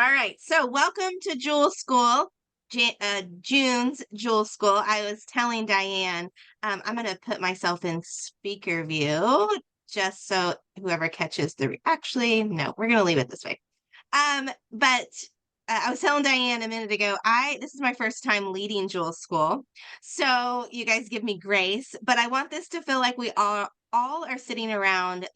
All right. So, welcome to Jewel School, June's Jewel School. I was telling Diane, I'm going to put myself in speaker view just so whoever catches actually, no, we're going to leave it this way. But I was telling Diane a minute ago, this is my first time leading Jewel School. So, you guys give me grace, but I want this to feel like we all are sitting around,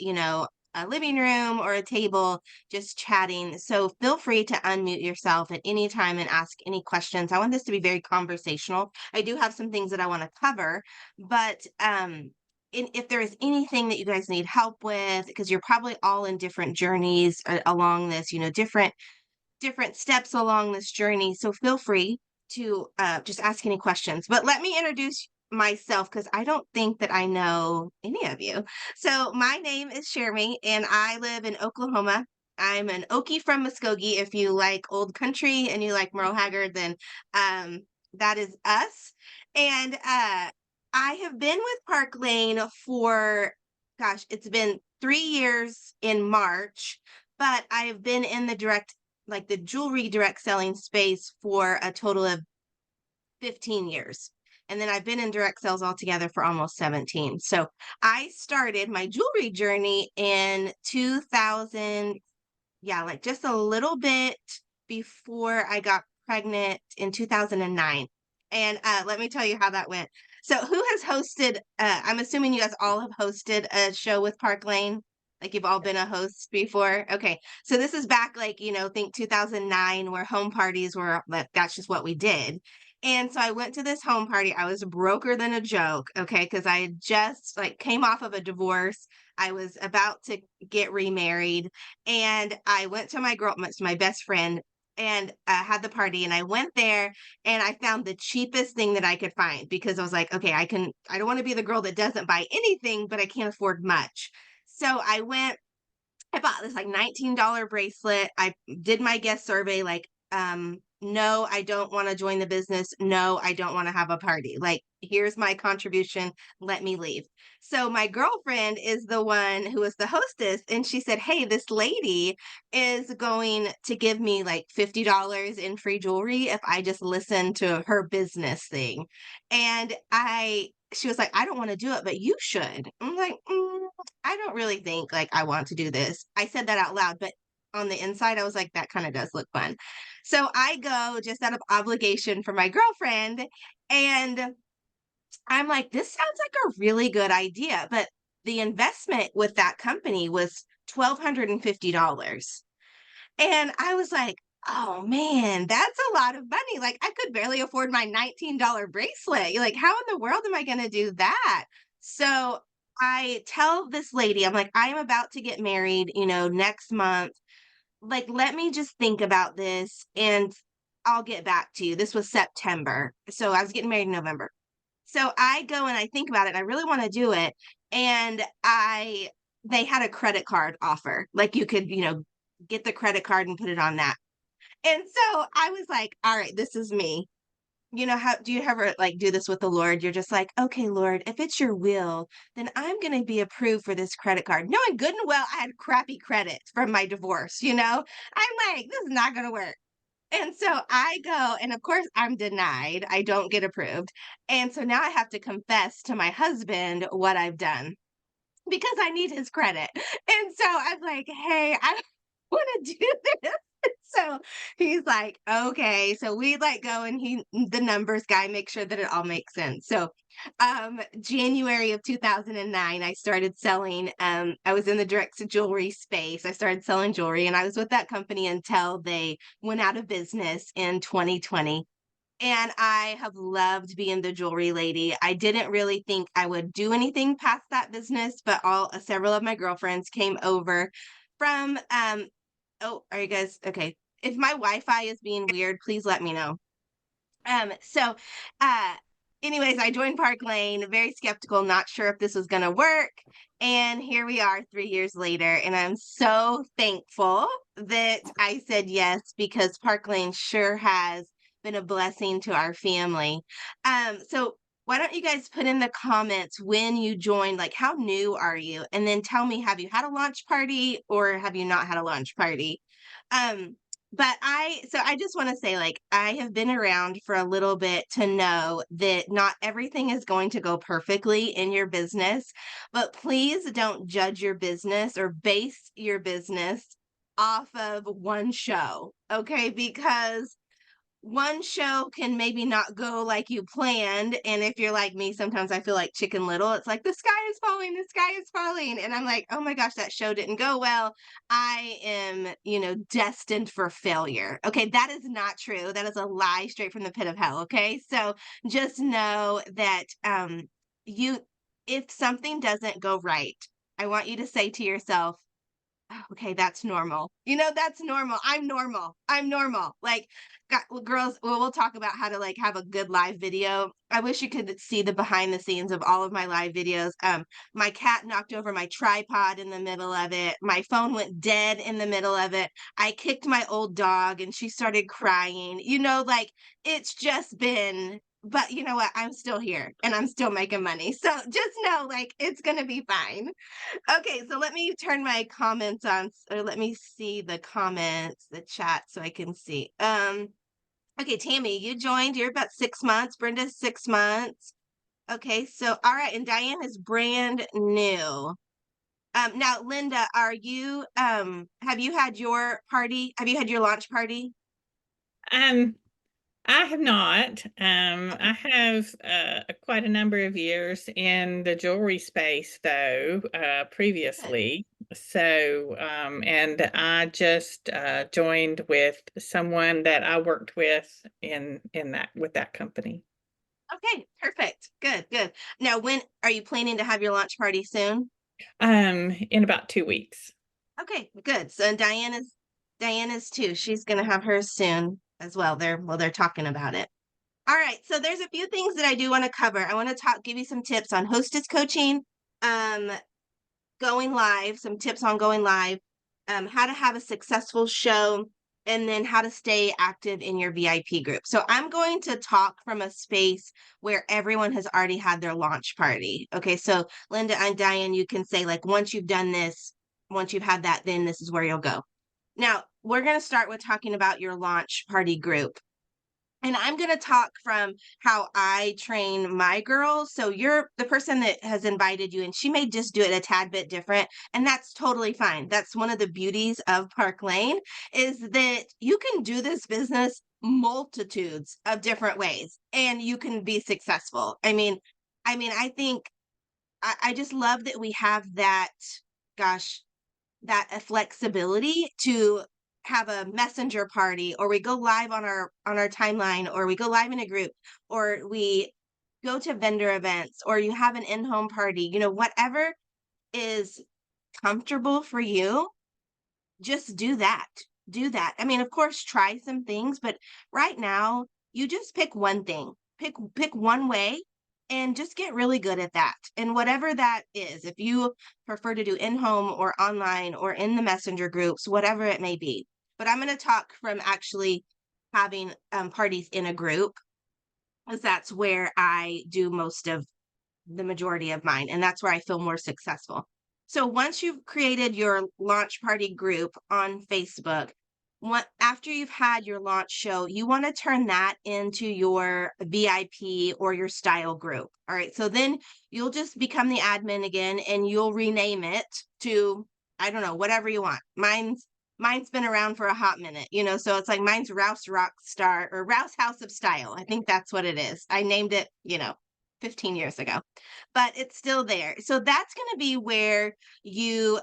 a living room or a table just chatting. So feel free to unmute yourself at any time and ask any questions. I want this to be very conversational. I do have some things that I want to cover, but if there is anything that you guys need help with, because you're probably all in different journeys along this, different steps along this journey. So feel free to just ask any questions. But let me introduce myself because I don't think that I know any of you. So my name is Shermy and I live in Oklahoma. I'm an Okie from Muskogee. If you like old country and you like Merle Haggard, then um, that is us. And I have been with Park Lane for, gosh, it's been 3 years in March, but I have been in the jewelry direct selling space for a total of 15 years. And then I've been in direct sales altogether for almost 17. So I started my jewelry journey in 2000, yeah, like just a little bit before I got pregnant in 2009. And let me tell you how that went. So, who has hosted? I'm assuming you guys all have hosted a show with Park Lane. Like you've all been a host before. Okay. So, this is back, like, think 2009, where home parties were, that's just what we did. And so I went to this home party. I was broker than a joke. Okay. Cause I had just like came off of a divorce. I was about to get remarried and I went to my best friend and had the party and I went there and I found the cheapest thing that I could find because I was like, okay, I don't want to be the girl that doesn't buy anything, but I can't afford much. So I bought this like $19 bracelet. I did my guest survey, like, no, I don't want to join the business. No, I don't want to have a party. Like, here's my contribution. Let me leave. So my girlfriend is the one who was the hostess, and she said, hey, this lady is going to give me like $50 in free jewelry if I just listen to her business thing. And she was like, I don't want to do it, but you should. I'm like, I don't really think like I want to do this. I said that out loud, but on the inside, I was like, that kind of does look fun. So I go just out of obligation for my girlfriend. And I'm like, this sounds like a really good idea. But the investment with that company was $1,250. And I was like, oh man, that's a lot of money. Like, I could barely afford my $19 bracelet. You're like, how in the world am I going to do that? So I tell this lady, I'm like, I am about to get married, next month. Like, let me just think about this and I'll get back to you. This was September. So I was getting married in November. So I go and I think about it. And I really want to do it. And they had a credit card offer. Like you could, get the credit card and put it on that. And so I was like, all right, this is me. How do you ever like do this with the Lord? You're just like, okay, Lord, if it's your will, then I'm going to be approved for this credit card. Knowing good and well, I had crappy credit from my divorce. I'm like, this is not going to work. And so I go, and of course, I'm denied. I don't get approved. And so now I have to confess to my husband what I've done because I need his credit. And so I'm like, hey, I want to do this. So he's like, okay. So we like go and the numbers guy, make sure that it all makes sense. So January of 2009, I started selling, I was in the direct to jewelry space. I started selling jewelry and I was with that company until they went out of business in 2020. And I have loved being the jewelry lady. I didn't really think I would do anything past that business, but several of my girlfriends came over from oh, are you guys okay? If my Wi-Fi is being weird, please let me know. So uh anyways, I joined Park Lane, very skeptical, not sure if this was gonna work. And here we are 3 years later, and I'm so thankful that I said yes because Park Lane sure has been a blessing to our family. So why don't you guys put in the comments when you joined, like how new are you? And then tell me, have you had a launch party or have you not had a launch party? Um, But I just want to say, like, I have been around for a little bit to know that not everything is going to go perfectly in your business, but please don't judge your business or base your business off of one show, okay? Because one show can maybe not go like you planned. And if you're like me, sometimes I feel like Chicken Little. It's like the sky is falling, the sky is falling. And I'm like, oh my gosh, that show didn't go well. I am, destined for failure. Okay, that is not true. That is a lie straight from the pit of hell. Okay. So just know that you if something doesn't go right, I want you to say to yourself, "Oh, okay, that's normal. That's normal. I'm normal. I'm normal." Like, well, girls, we'll talk about how to like have a good live video. I wish you could see the behind the scenes of all of my live videos. My cat knocked over my tripod in the middle of it. My phone went dead in the middle of it. I kicked my old dog and she started crying. Like it's just been, but you know what? I'm still here and I'm still making money. So just know like it's going to be fine. Okay, so let me turn my comments on, or let me see the comments, the chat, so I can see. Okay, Tammy, you joined. You're about 6 months. Brenda's 6 months. Okay, so all right, and Diane is brand new. Now, Linda, have you had your party? Have you had your launch party? Um, I have not. Okay, I have quite a number of years in the jewelry space, though, good. previously. So, and I just joined with someone that I worked with in that with that company. Okay, perfect. Good, good. Now, when are you planning to have your launch party soon? In about 2 weeks. Okay, good. So and Diana's too. She's gonna have hers soon as well. They're talking about it. All right. So there's a few things that I do want to cover. I want to give you some tips on hostess coaching, um, going live, some tips on going live, how to have a successful show, and then how to stay active in your VIP group. So I'm going to talk from a space where everyone has already had their launch party. Okay. So Linda and Diane, you can say like once you've done this, once you've had that, then this is where you'll go. Now, we're going to start with talking about your launch party group. And I'm going to talk from how I train my girls. So you're the person that has invited you, and she may just do it a tad bit different. And that's totally fine. That's one of the beauties of Park Lane is that you can do this business multitudes of different ways and you can be successful. I think I just love that we have that, gosh, that flexibility to have a messenger party, or we go live on our timeline, or we go live in a group, or we go to vendor events, or you have an in-home party, whatever is comfortable for you, just do that. Of course, try some things, but right now you just pick one thing, pick one way, and just get really good at that. And whatever that is, if you prefer to do in-home or online or in the messenger groups, whatever it may be. But I'm going to talk from actually having parties in a group, because that's where I do most of the majority of mine, and that's where I feel more successful. So once you've created your launch party group on Facebook, after you've had your launch show, you want to turn that into your VIP or your style group. All right. So then you'll just become the admin again and you'll rename it to, I don't know, whatever you want. Mine's been around for a hot minute, so it's like mine's Rouse Rock Star or Rouse House of Style. I think that's what it is. I named it, 15 years ago, but it's still there. So that's going to be where you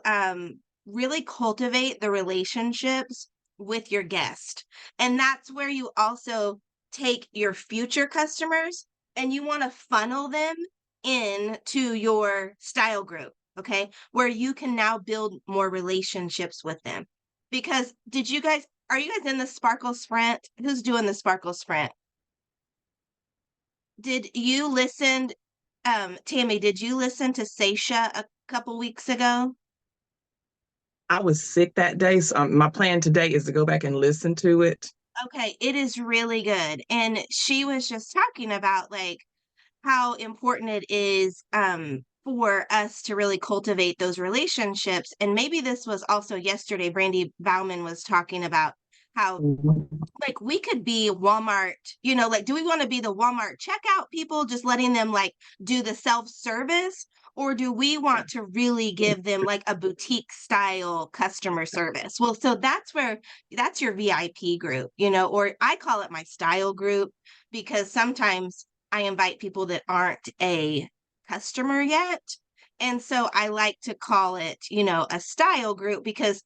really cultivate the relationships with your guest. And that's where you also take your future customers and you want to funnel them into your style group, okay? Where you can now build more relationships with them. Because are you guys in the Sparkle Sprint? Who's doing the Sparkle Sprint? Did you listen, Tammy, did you listen to Seisha a couple weeks ago? I was sick that day, so my plan today is to go back and listen to it. Okay, it is really good. And she was just talking about like how important it is for us to really cultivate those relationships. And maybe this was also yesterday, Brandy Bauman was talking about how like we could be Walmart, like do we want to be the Walmart checkout people just letting them like do the self-service, or do we want to really give them like a boutique style customer service? Well, so that's your VIP group, or I call it my style group, because sometimes I invite people that aren't a customer yet. And so I like to call it, a style group, because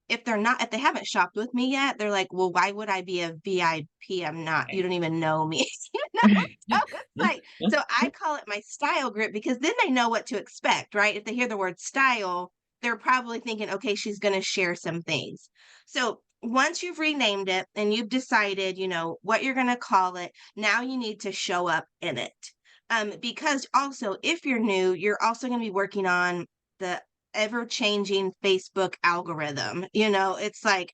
if they haven't shopped with me yet, they're like, well, why would I be a VIP? You don't even know me. So it's like, so I call it my style group, because then they know what to expect, right? If they hear the word style, they're probably thinking, okay, she's going to share some things. So once you've renamed it and you've decided, what you're going to call it, now you need to show up in it. Because also, if you're new, you're also going to be working on the ever-changing Facebook algorithm. It's like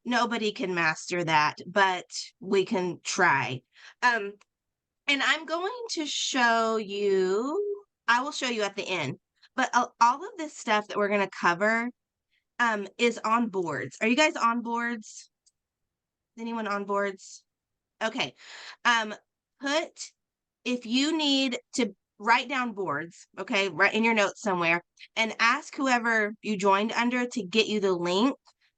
nobody can master that, but we can try. And I'm going to show you, I will show you at the end, but all of this stuff that we're going to cover is on boards. Are you guys on boards? Anyone on boards? Okay. If you need to write down boards, okay, write in your notes somewhere, and ask whoever you joined under to get you the link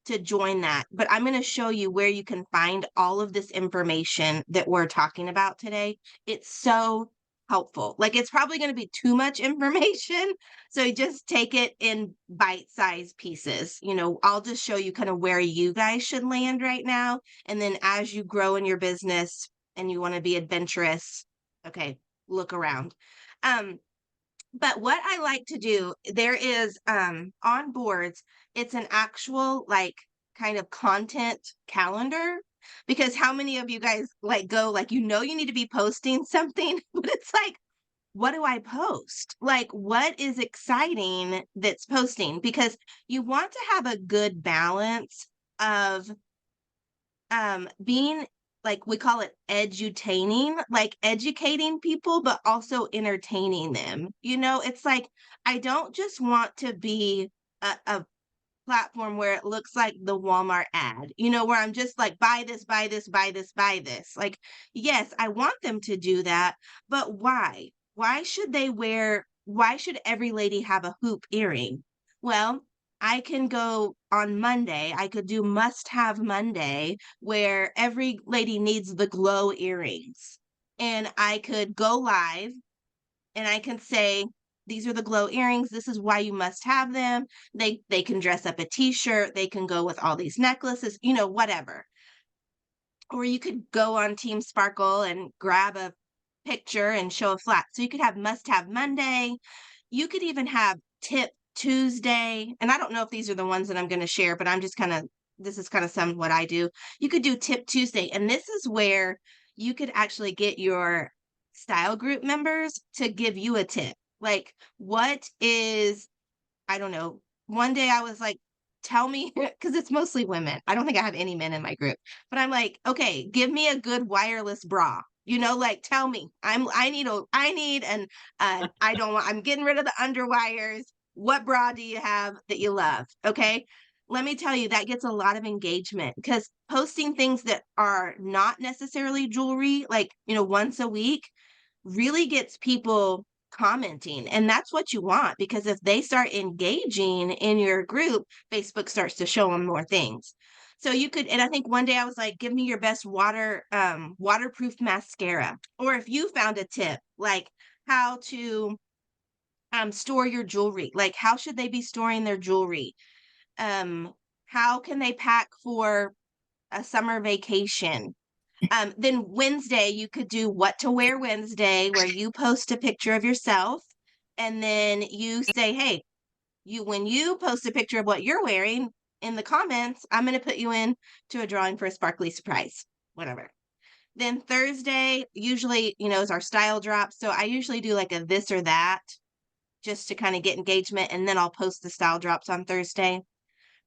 to join that. But I'm going to show you where you can find all of this information that we're talking about today. It's so helpful. Like, it's probably going to be too much information, so just take it in bite-sized pieces. I'll just show you kind of where you guys should land right now, and then as you grow in your business and you want to be adventurous, okay, look around. But what I like to do, there is on boards, it's an actual like kind of content calendar, because how many of you guys like go like you need to be posting something, but it's like, what do I post? Like, what is exciting that's posting? Because you want to have a good balance of being, like, we call it edutaining, like educating people, but also entertaining them. It's like, I don't just want to be a platform where it looks like the Walmart ad, where I'm just like, buy this, buy this, buy this, buy this. Like, yes, I want them to do that, but why? Why should every lady have a hoop earring? Well, I can go on Monday, I could do must have Monday, where every lady needs the glow earrings. And I could go live and I can say, these are the glow earrings. This is why you must have them. They can dress up a t-shirt. They can go with all these necklaces, whatever. Or you could go on Team Sparkle and grab a picture and show a flat. So you could have must have Monday. You could even have tip Tuesday. And I don't know if these are the ones that I'm going to share, but this is kind of some what I do. You could do tip Tuesday. And this is where you could actually get your style group members to give you a tip. Like, I don't know. One day I was like, tell me, because it's mostly women. I don't think I have any men in my group, but I'm like, okay, give me a good wireless bra. Like, tell me, I'm getting rid of the underwires. What bra do you have that you love? Okay. Let me tell you, that gets a lot of engagement, because posting things that are not necessarily jewelry, like, once a week, really gets people commenting. And that's what you want, because if they start engaging in your group, Facebook starts to show them more things. So you could, and I think one day I was like, give me your best waterproof mascara. Or if you found a tip, like how to store your jewelry, like how should they be storing their jewelry? How can they pack for a summer vacation? Then Wednesday, you could do what to wear Wednesday, where you post a picture of yourself, and then you say, hey, when you post a picture of what you're wearing in the comments, I'm going to put you in to a drawing for a sparkly surprise, whatever. Then Thursday, usually, is our style drop. So I usually do like a this or that, just to kind of get engagement, and then I'll post the style drops on Thursday.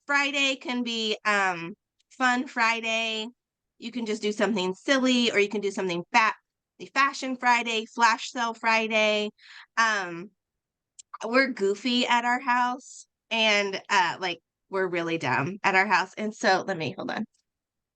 Friday can be Fun Friday. You can just do something silly, or you can do something Fashion Friday, Flash Sale Friday. We're goofy at our house, and like, we're really dumb at our house. And so hold on.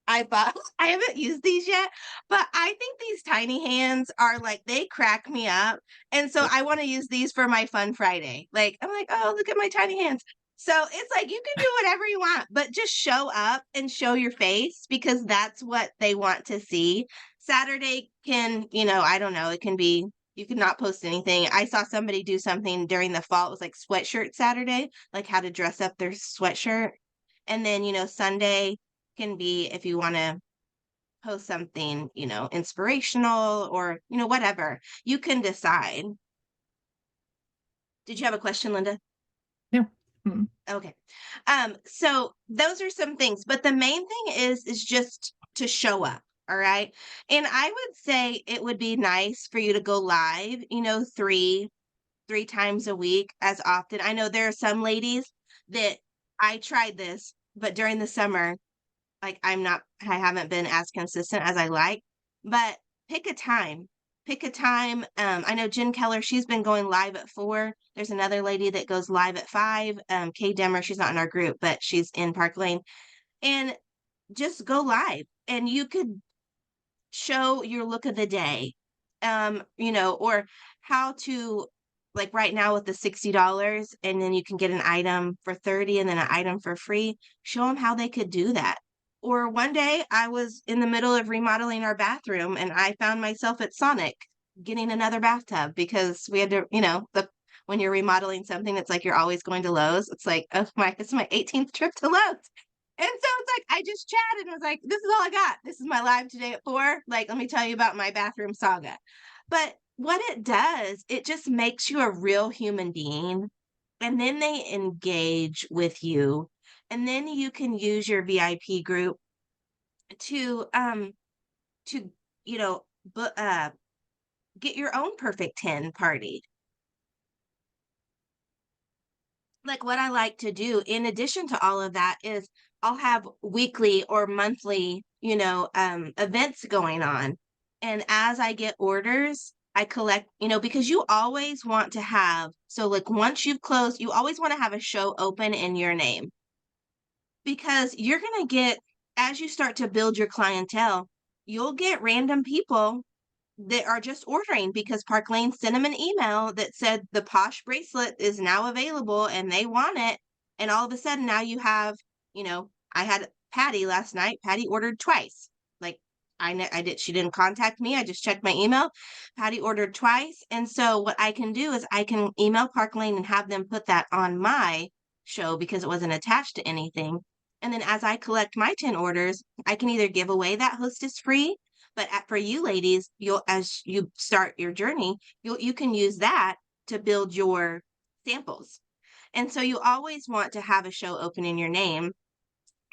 I bought I haven't used these yet, but I think these tiny hands are like they crack me up. And so I want to use these for my fun Friday. Like I'm like, "Oh, look at my tiny hands." So it's like you can do whatever you want, but just show up and show your face because that's what they want to see. Saturday can, I don't know, it can be you could not post anything. I saw somebody do something during the fall. It was like sweatshirt Saturday, like how to dress up their sweatshirt. And then, Sunday can be if you want to post something, inspirational or, whatever. You can decide. Did you have a question, Linda? No. Mm. Okay. So those are some things, but the main thing is just to show up. All right. And I would say it would be nice for you to go live, three times a week as often. I know there are some ladies that I tried this, but during the summer, like I haven't been as consistent as I like, but pick a time. Pick a time. I know Jen Keller, she's been going live at 4. There's another lady that goes live at 5. Kay Demmer, she's not in our group, but she's in Park Lane. And just go live and you could show your look of the day. Or how to like right now with the $60 and then you can get an item for 30 and then an item for free. Show them how they could do that. Or one day I was in the middle of remodeling our bathroom and I found myself at Sonic getting another bathtub because we had to, when you're remodeling something, it's like you're always going to Lowe's. It's like, oh my, it's my 18th trip to Lowe's. And so it's like I just chatted and was like, this is all I got. This is my live today at 4. Like, let me tell you about my bathroom saga. But what it does, it just makes you a real human being. And then they engage with you. And then you can use your VIP group to to get your own perfect 10 party. Like what I like to do in addition to all of that is I'll have weekly or monthly, events going on. And as I get orders, I collect, because you always want to have, so like once you've closed, you always want to have a show open in your name because you're going to get, as you start to build your clientele, you'll get random people that are just ordering because Park Lane sent them an email that said the Posh bracelet is now available and they want it. And all of a sudden now you have, I had Patty last night. Patty ordered twice. Like she didn't contact me. I just checked my email. Patty ordered twice. And so what I can do is I can email Park Lane and have them put that on my show because it wasn't attached to anything. And then as I collect my 10 orders, I can either give away that hostess free, but for you ladies, as you start your journey, you can use that to build your samples. And so you always want to have a show open in your name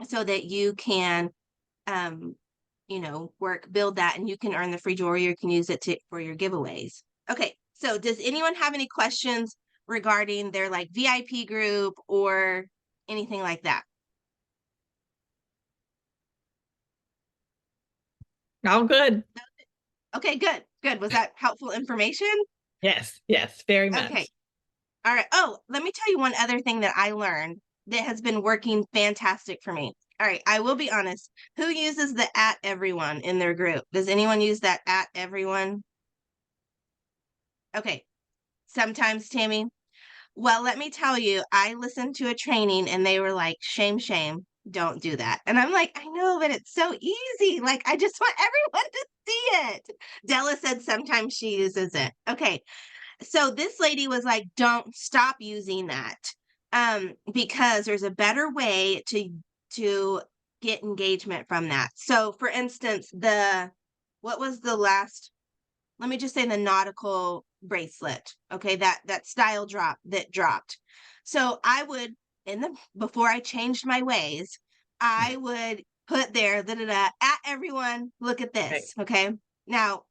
so that you can build that and you can earn the free jewelry, or you can use it for your giveaways. Okay, so does anyone have any questions regarding their like VIP group or anything like that? All good. Okay, good. Was that helpful information? Yes, very much. Okay. All right. Oh, let me tell you one other thing that I learned that has been working fantastic for me. All right, I will be honest. Who uses the @everyone in their group? Does anyone use that @everyone? Okay. Sometimes, Tammy. Well, let me tell you, I listened to a training and they were like, shame, don't do that. And I'm like, I know, but it's so easy. Like, I just want everyone to see it. Della said sometimes she uses it. Okay. So this lady was like, don't stop using that. Because there's a better way to get engagement from that. So for instance, what was the last, let me just say the nautical bracelet. Okay, that style drop that dropped. So I would before I changed my ways, I would put there @everyone, look at this. Right. Okay. Now,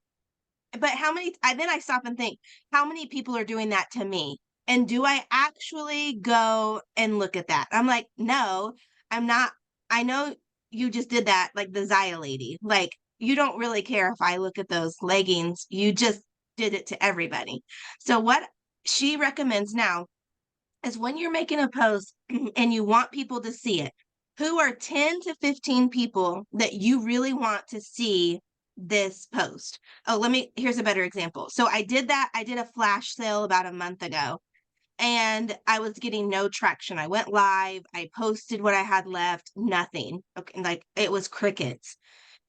but then I stop and think, how many people are doing that to me? And do I actually go and look at that? I'm like, no, I'm not. I know you just did that, like the Zaya lady. Like, you don't really care if I look at those leggings. You just did it to everybody. So what she recommends now is when you're making a post and you want people to see it, who are 10 to 15 people that you really want to see this post. Oh, here's a better example. So I did a flash sale about a month ago, and I was getting no traction. I went live, I posted what I had left, nothing. Okay, like it was crickets.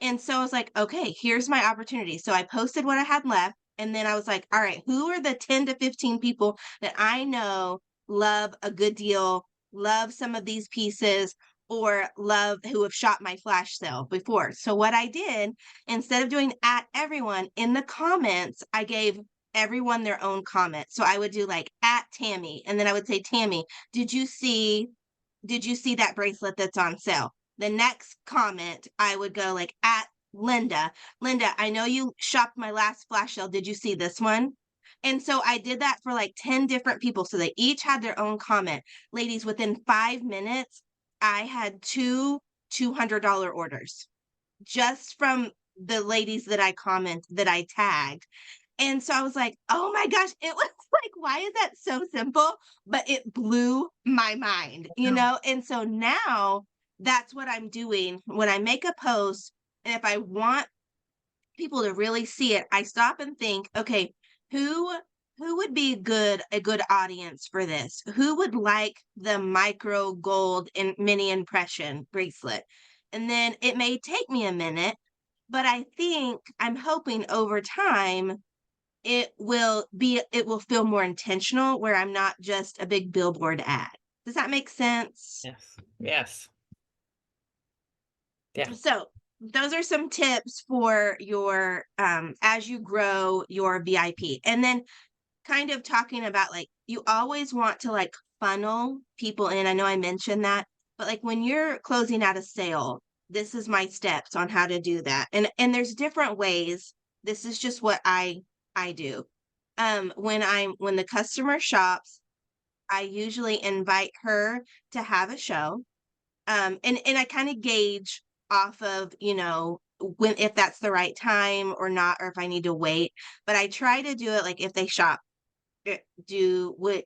And so I was like, okay, here's my opportunity. So I posted what I had left. And then I was like, all right, who are the 10 to 15 people that I know love a good deal, love some of these pieces, or love who have shot my flash sale before? So what I did, instead of doing at everyone in the comments, I gave everyone their own comment. So I would do like at Tammy, and then I would say, Tammy, did you see that bracelet that's on sale? The next comment, I would go like at Linda. Linda, I know you shopped my last flash sale. Did you see this one? And so I did that for like 10 different people. So they each had their own comment. Ladies, within 5 minutes, I had two $200 orders just from the ladies that I tagged. And so I was like, oh my gosh, it was like, why is that so simple? But it blew my mind, you know? And so now that's what I'm doing when I make a post. And if I want people to really see it, I stop and think, okay, who would be a good audience for this? Who would like the micro gold and mini impression bracelet? And then it may take me a minute, but I'm hoping over time it will feel more intentional, where I'm not just a big billboard ad. Does that make sense? Yes. Yes. Yeah. So those are some tips for your as you grow your VIP. And then kind of talking about, like, you always want to like funnel people in. I know I mentioned that, but like when you're closing out a sale, this is my steps on how to do that. And there's different ways. This is just what I do. When the customer shops, I usually invite her to have a show. And I kind of gauge off of, when, if that's the right time or not, or if I need to wait. But I try to do it like if they shop,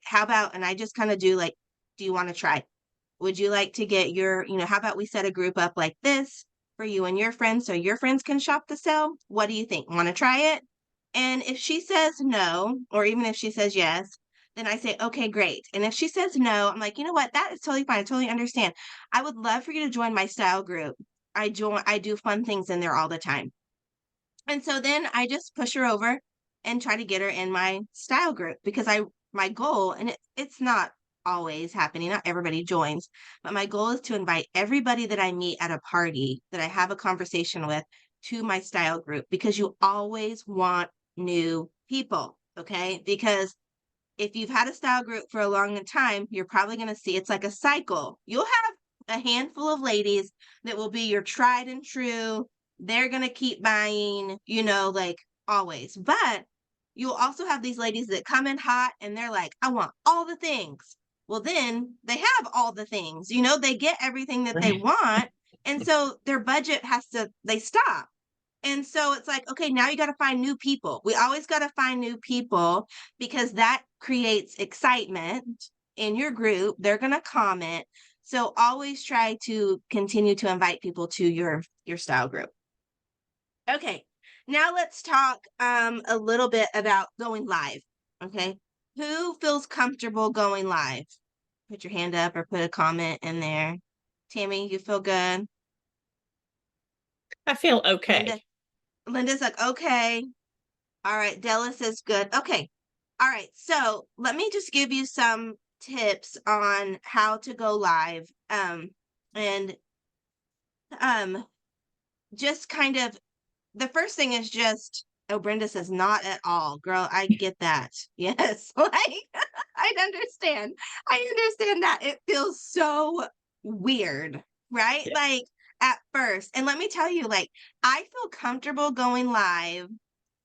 how about, and I just kind of do like, do you want to try? Would you like to get how about we set a group up like this for you and your friends so your friends can shop the sale? What do you think? Want to try it? And if she says no, or even if she says yes, then I say, okay, great. And if she says no, I'm like, you know what? That is totally fine. I totally understand. I would love for you to join my style group. I do fun things in there all the time. And so then I just push her over and try to get her in my style group, because my goal, and it's not always happening, not everybody joins, but my goal is to invite everybody that I meet at a party that I have a conversation with to my style group, because you always want new people, okay? Because if you've had a style group for a long time, you're probably going to see it's like a cycle. You'll have a handful of ladies that will be your tried and true. They're going to keep buying, like always. But you'll also have these ladies that come in hot and they're like, I want all the things. Well, then they have all the things, they get everything that they Right. want. And so their budget they stop. And so it's like, okay, now you got to find new people. We always got to find new people, because that creates excitement in your group. They're going to comment. So always try to continue to invite people to your style group. Okay. Now let's talk a little bit about going live. Okay. Who feels comfortable going live? Put your hand up or put a comment in there. Tammy, you feel good? I feel okay. Linda's like, okay. All right. Della says good. Okay. All right. So let me just give you some tips on how to go live. And just kind of, the first thing is just, oh, Brenda says not at all. Girl, I get that. Yes. Like, I understand. I understand that. It feels so weird, right? Yeah. Like at first. And let me tell you, like, I feel comfortable going live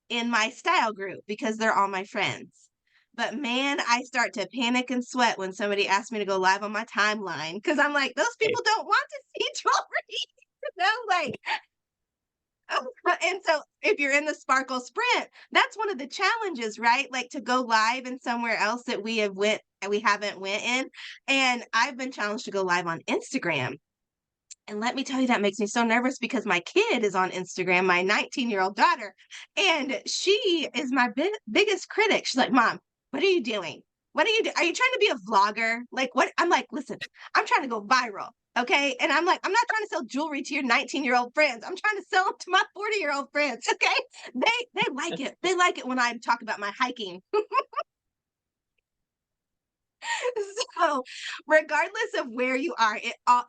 in my style group because they're all my friends. But man, I start to panic and sweat when somebody asks me to go live on my timeline, because I'm like, those people don't want to see jewelry. Like, and so if you're in the Sparkle Sprint, that's one of the challenges, right? Like to go live in somewhere else that we haven't went in. And I've been challenged to go live on Instagram. And let me tell you, that makes me so nervous because my kid is on Instagram, my 19-year-old daughter, and she is my biggest critic. She's like, Mom, what are you doing? What are you doing? Are you trying to be a vlogger? Like, what? I'm like, listen, I'm trying to go viral. Okay. And I'm like, I'm not trying to sell jewelry to your 19-year-old friends. I'm trying to sell them to my 40-year-old friends. Okay. They like it. They like it when I talk about my hiking. So, regardless of where you are,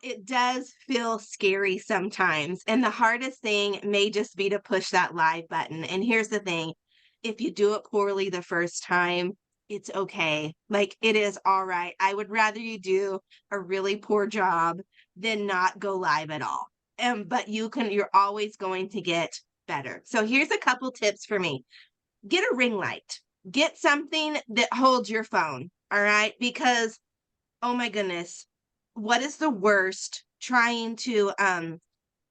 it does feel scary sometimes. And the hardest thing may just be to push that live button. And here's the thing, if you do it poorly the first time, it's okay. Like, it is all right. I would rather you do a really poor job than not go live at all. But you're always going to get better. So here's a couple tips for me. Get a ring light. Get something that holds your phone. All right. Because, oh my goodness, what is the worst trying to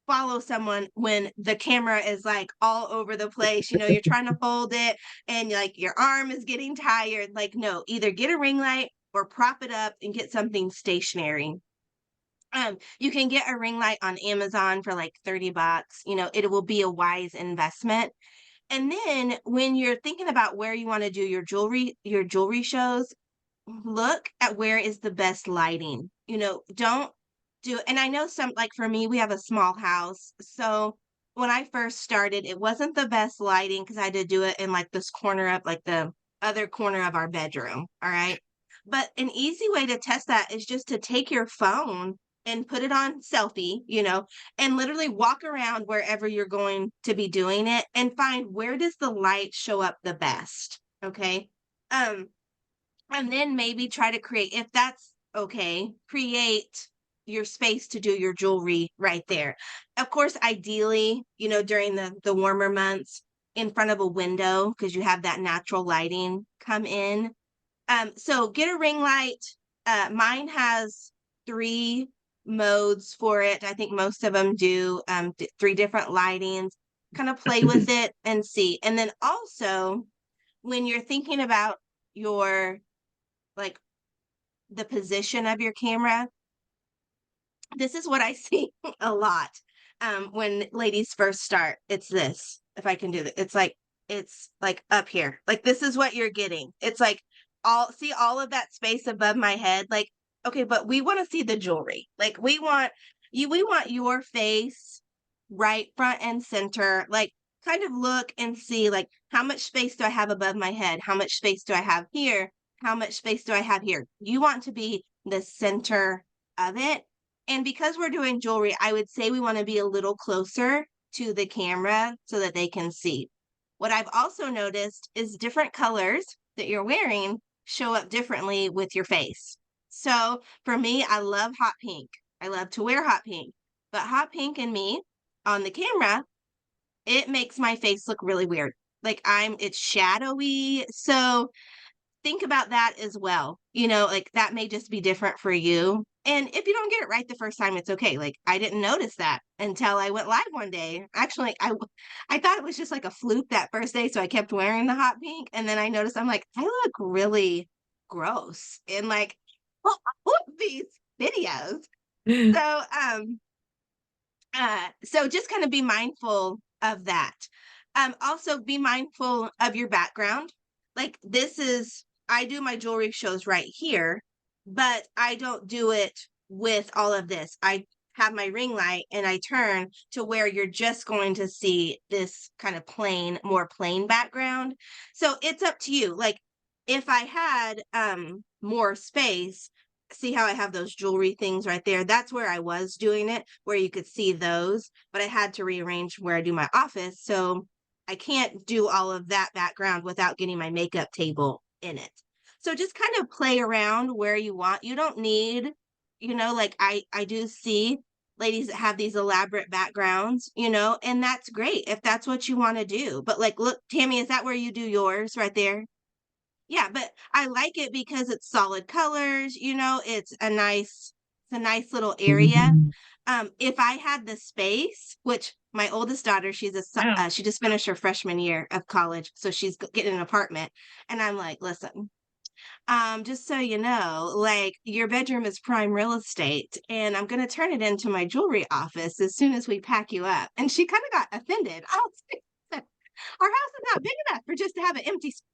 follow someone when the camera is like all over the place? You're trying to hold it and like your arm is getting tired. Like, no, either get a ring light or prop it up and get something stationary. You can get a ring light on Amazon for like $30. It will be a wise investment. And then when you're thinking about where you want to do your jewelry shows, look at where is the best lighting. Don't do, and I know some, like for me, we have a small house. So when I first started, it wasn't the best lighting because I had to do it in like this corner of like the other corner of our bedroom. All right. But an easy way to test that is just to take your phone and put it on selfie, and literally walk around wherever you're going to be doing it and find where does the light show up the best. Okay. Um, and then maybe try to create, if that's okay, create your space to do your jewelry right there. Of course, ideally, during the warmer months, in front of a window because you have that natural lighting come in. So get a ring light. Mine has 3 modes for it. I think most of them do 3 different lightings. Kind of play with it and see. And then also, when you're thinking about your like the position of your camera, this is what I see a lot when ladies first start. It's this. If I can do that, it's like up here. Like this is what you're getting. It's like all of that space above my head. Like, okay, but we want to see the jewelry. Like we want your face right front and center. Like kind of look and see like how much space do I have above my head? How much space do I have here? How much space do I have here? You want to be the center of it. And because we're doing jewelry, I would say we want to be a little closer to the camera so that they can see. What I've also noticed is different colors that you're wearing show up differently with your face. So for me, I love hot pink. I love to wear hot pink, but hot pink and me on the camera, it makes my face look really weird. Like it's shadowy. So think about that as well. Like that may just be different for you. And if you don't get it right the first time, it's okay. Like I didn't notice that until I went live one day. Actually, I thought it was just like a fluke that first day, so I kept wearing the hot pink, and then I noticed I'm like, I look really gross in like all of these videos. So so just kind of be mindful of that. Also be mindful of your background. Like I do my jewelry shows right here, but I don't do it with all of this. I have my ring light and I turn to where you're just going to see this kind of more plain background. So it's up to you. Like if I had more space, see how I have those jewelry things right there? That's where I was doing it, where you could see those, but I had to rearrange where I do my office. So I can't do all of that background without getting my makeup table in it. So just kind of play around where you want. You don't need, like I do see ladies that have these elaborate backgrounds, and that's great if that's what you want to do. But like, look, Tammy, is that where you do yours right there? Yeah, but I like it because it's solid colors, it's a nice little area. If I had the space, which my oldest daughter, Wow. she just finished her freshman year of college, so she's getting an apartment, and I'm like, listen, just so you know, like your bedroom is prime real estate, and I'm gonna turn it into my jewelry office as soon as we pack you up. And she kind of got offended. I was like, our house is not big enough for just to have an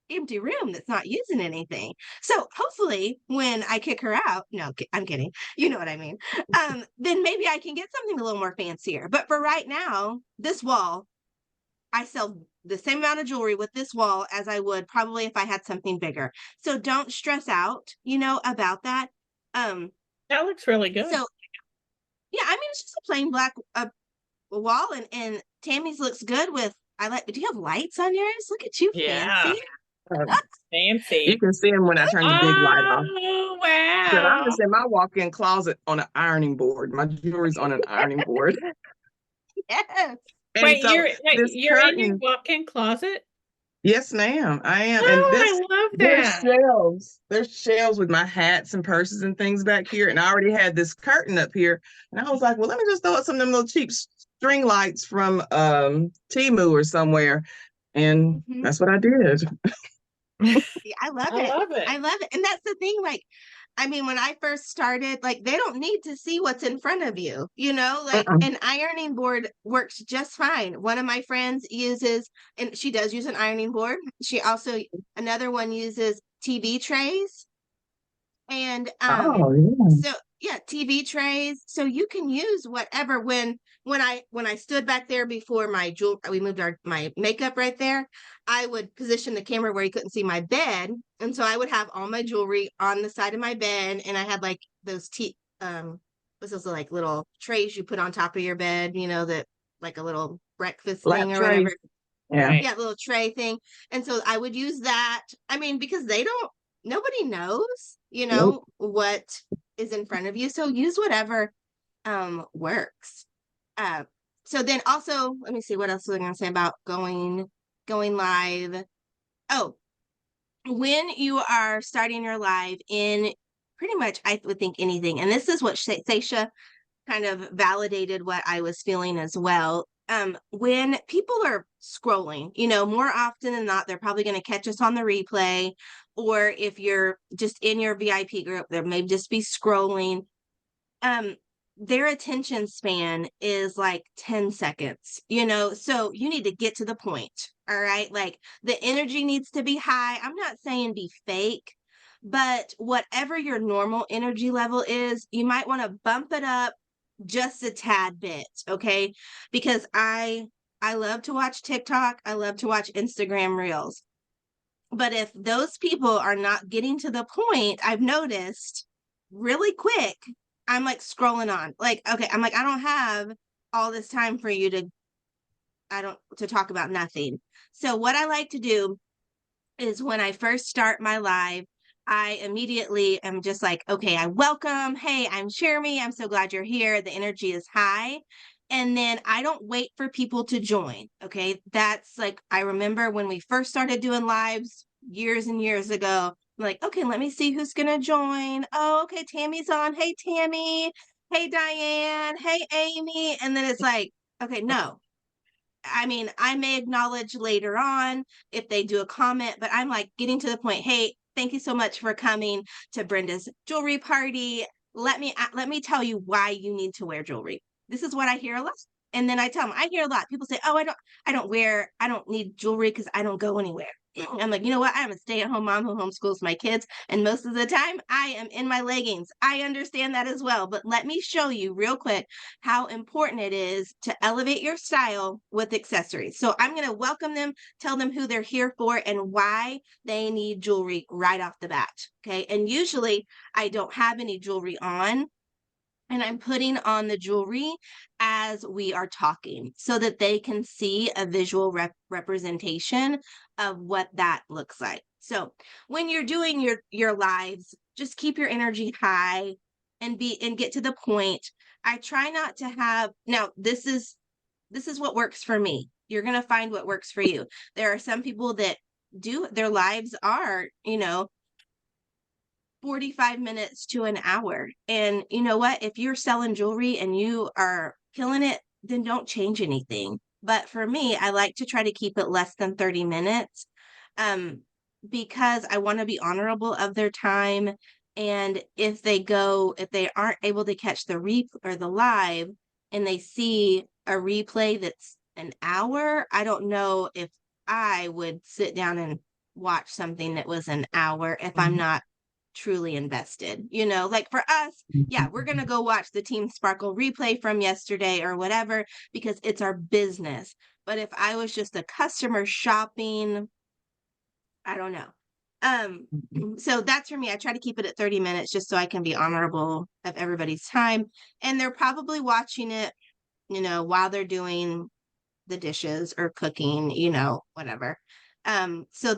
empty room that's not using anything. So hopefully when I kick her out, no, I'm kidding. You know what I mean? Then maybe I can get something a little more fancier. But for right now, this wall, I sell the same amount of jewelry with this wall as I would probably if I had something bigger. So don't stress out, about that. Um, That looks really good. so yeah, I mean it's just a plain black wall, and Tammy's looks good with. I like. Do you have lights on yours? Look at you, Yeah. fancy. You Fancy. can see them when I turn the big light off. Oh, But I'm wow. just in my walk-in closet on an ironing board. My jewelry's on an ironing board. Yes. And Wait, so you're this in your curtain, walk-in closet? yes, ma'am, I am. And Oh, this, I love there's that. shelves. There's shelves with my hats and purses and things back here. And I already had this curtain up here. And I was like, well, let me just throw out some of them little cheap string lights from Temu or somewhere. And Mhm. that's what I did. Yeah, I love I it. love it. I love it. And that's the thing, like, I mean, when I first started, like, they don't need to see what's in front of you, like Uh-uh. an ironing board works just fine. One of my friends uses, and she does use an ironing board. She also, another one uses TV trays. And Oh, yeah. so yeah, TV trays. So you can use whatever. When I stood back there before my jewel, we moved my makeup right there. I would position the camera where you couldn't see my bed, and so I would have all my jewelry on the side of my bed, and I had like those what's those like little trays you put on top of your bed, that like a little breakfast Lap thing or tray. whatever. Yeah. Right. Yeah, little tray thing. And so I would use that. I mean, because nobody knows, Nope. what is in front of you. So use whatever works. Uh so then also, let me see what else was I gonna say about going live. Oh, when you are starting your live in pretty much I would think anything, and this is what Seisha kind of validated what I was feeling as well. When people are scrolling, more often than not, they're probably going to catch us on the replay, or if you're just in your VIP group, they may just be scrolling. Um, their attention span is like 10 seconds, so you need to get to the point. All right. Like the energy needs to be high. I'm not saying be fake, but whatever your normal energy level is, you might want to bump it up just a tad bit, okay? Because I love to watch TikTok, I love to watch Instagram Reels. But if those people are not getting to the point, I've noticed really quick, I'm like scrolling on. Like, okay, I'm like, I don't have all this time for you to talk about nothing. So what I like to do is when I first start my live, I immediately am just like, okay, I welcome. Hey, I'm Jeremy. I'm so glad you're here. The energy is high. And then I don't wait for people to join. Okay. That's like, I remember when we first started doing lives years and years ago, I'm like, okay, let me see who's going to join. Oh, okay. Tammy's on. Hey, Tammy. Hey, Diane. Hey, Amy. And then it's like, okay, no, I mean, I may acknowledge later on if they do a comment, but I'm like getting to the point. Hey, thank you so much for coming to Brenda's jewelry party. Let me tell you why you need to wear jewelry. This is what I hear a lot. And then I tell them, I hear a lot. People say, "Oh, I don't need jewelry because I don't go anywhere." I'm like, you know what? I'm a stay-at-home mom who homeschools my kids, and most of the time I am in my leggings. I understand that as well, but let me show you real quick how important it is to elevate your style with accessories. So I'm going to welcome them, tell them who they're here for and why they need jewelry right off the bat. Okay. And usually I don't have any jewelry on, and I'm putting on the jewelry as we are talking so that they can see a visual representation of what that looks like. So when you're doing your lives, just keep your energy high and get to the point. I try not to have, now this is what works for me. You're going to find what works for you. There are some people that do their lives are, 45 minutes to an hour. And you know what? If you're selling jewelry and you are killing it, then don't change anything. But for me, I like to try to keep it less than 30 minutes. Um, because I want to be honorable of their time. And if they aren't able to catch the or the live and they see a replay that's an hour, I don't know if I would sit down and watch something that was an hour if I'm not truly invested. Like for us, yeah, we're going to go watch the Team Sparkle replay from yesterday or whatever because it's our business. But if I was just a customer shopping, I don't know. So that's for me. I try to keep it at 30 minutes just so I can be honorable of everybody's time. And they're probably watching it, while they're doing the dishes or cooking, whatever. So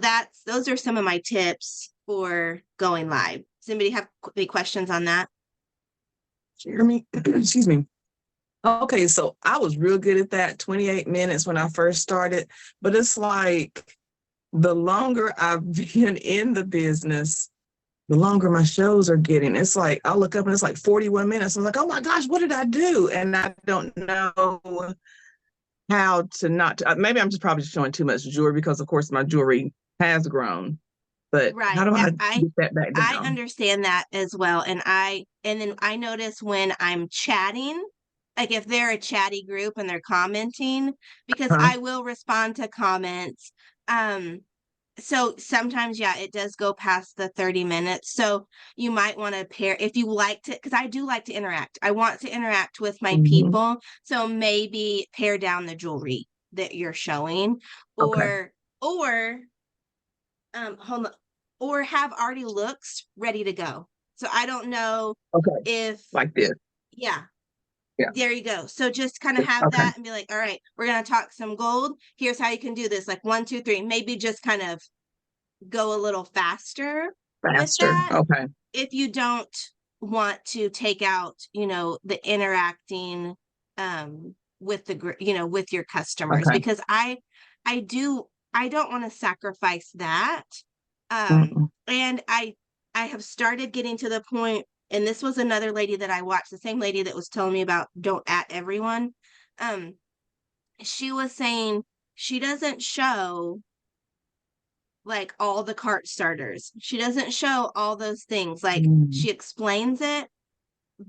those are some of my tips for going live. Does anybody have any questions on that? Jeremy, excuse me. Okay, so I was real good at that 28 minutes when I first started, but it's like the longer I've been in the business, the longer my shows are getting. It's like I look up and it's like 41 minutes. I'm like, oh my gosh, what did I do? And I don't know how to not. Maybe I'm just probably showing too much jewelry because, of course, my jewelry has grown. But Right. how do I get that back I down? understand that as well. And then I notice when I'm chatting, like if they're a chatty group and they're commenting, because Huh? I will respond to comments. So sometimes, yeah, it does go past the 30 minutes. So you might want to pair if you like to, because I do like to interact. I want to interact with my Mhm. people. So maybe pare down the jewelry that you're showing Okay. or hold on, or have already looks ready to go. So I don't know Okay. if, Like this. yeah, Yeah. there you go. So just kind of have Okay. that and be like, all right, we're going to talk some gold. Here's how you can do this. Like 1, 2, 3, maybe just kind of go a little faster with Faster. that. Okay. If you don't want to take out, the interacting, with with your customers, Okay. because I don't want to sacrifice that. Mm-mm. And I have started getting to the point, and this was another lady that I watched, the same lady that was telling me about don't at everyone. Um, she was saying she doesn't show like all the cart starters. She doesn't show all those things. Like Mm. she explains it,